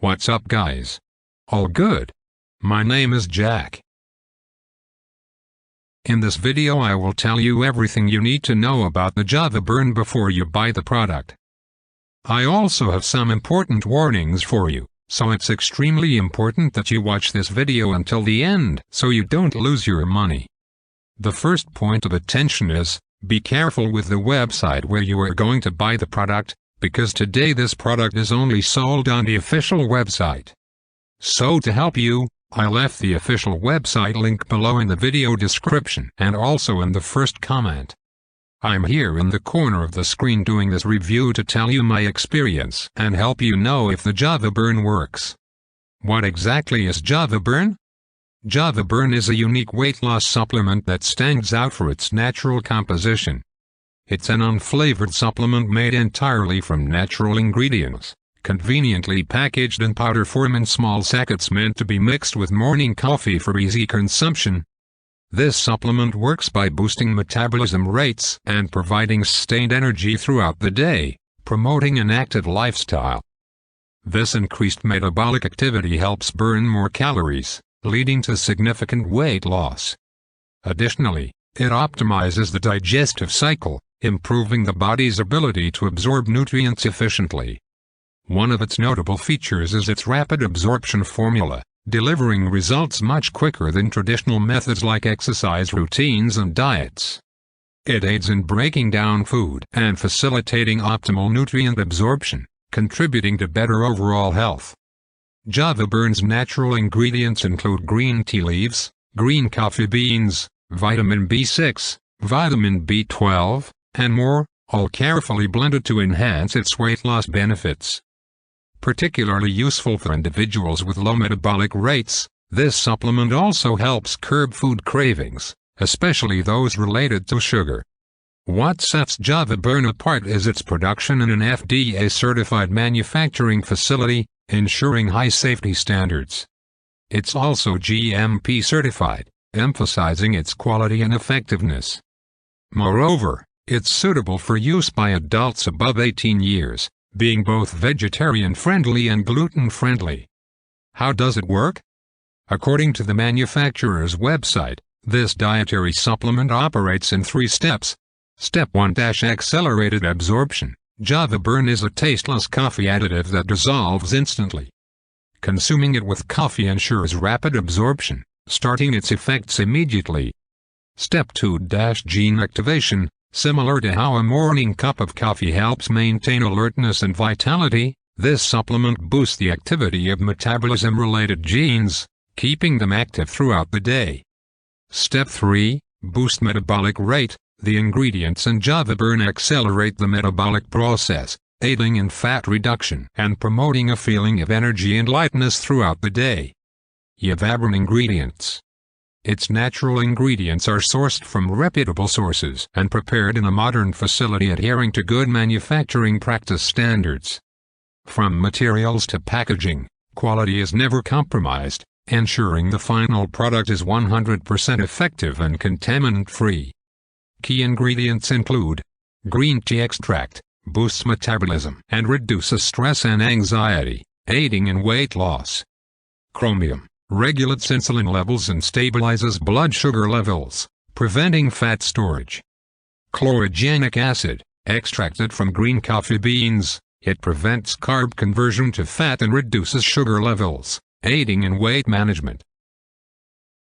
What's up guys? All good? My name is Jack. In this video I will tell you everything you need to know about the java.burn before you buy the product. I also have some important warnings for you, so it's extremely important that you watch this video until the end so you don't lose your money. The first point of attention is, be careful with the website where you are going to buy the product, because today this product is only sold on the official website. So to help you, I left the official website link below in the video description and also in the first comment. I'm here in the corner of the screen doing this review to tell you my experience and help you know if the java.burn works. What exactly is java.burn? Java.burn is a unique weight loss supplement that stands out for its natural composition. It's an unflavored supplement made entirely from natural ingredients, conveniently packaged in powder form in small sachets meant to be mixed with morning coffee for easy consumption. This supplement works by boosting metabolism rates and providing sustained energy throughout the day, promoting an active lifestyle. This increased metabolic activity helps burn more calories, leading to significant weight loss. Additionally, it optimizes the digestive cycle, improving the body's ability to absorb nutrients efficiently. One of its notable features is its rapid absorption formula, delivering results much quicker than traditional methods like exercise routines and diets. It aids in breaking down food and facilitating optimal nutrient absorption, contributing to better overall health. Java.burn's natural ingredients include green tea leaves, green coffee beans, vitamin B6, vitamin B12, and more, all carefully blended to enhance its weight loss benefits. Particularly useful for individuals with low metabolic rates, this supplement also helps curb food cravings, especially those related to sugar. What sets java.burn apart is its production in an FDA-certified manufacturing facility, ensuring high safety standards. It's also GMP certified, emphasizing its quality and effectiveness. Moreover, it's suitable for use by adults above 18 years, being both vegetarian-friendly and gluten-friendly. How does it work? According to the manufacturer's website, this dietary supplement operates in 3 steps. Step 1: accelerated absorption. Java.burn is a tasteless coffee additive that dissolves instantly. Consuming it with coffee ensures rapid absorption, starting its effects immediately. Step 2: gene activation. Similar to how a morning cup of coffee helps maintain alertness and vitality, this supplement boosts the activity of metabolism-related genes, keeping them active throughout the day. Step 3: boost metabolic rate. The ingredients in java.burn accelerate the metabolic process, aiding in fat reduction and promoting a feeling of energy and lightness throughout the day. Java.burn ingredients. Its natural ingredients are sourced from reputable sources and prepared in a modern facility adhering to good manufacturing practice standards. From materials to packaging, quality is never compromised, ensuring the final product is 100% effective and contaminant-free. Key ingredients include green tea extract, boosts metabolism and reduces stress and anxiety, aiding in weight loss. Chromium regulates insulin levels and stabilizes blood sugar levels, preventing fat storage. Chlorogenic acid, extracted from green coffee beans, it prevents carb conversion to fat and reduces sugar levels, aiding in weight management.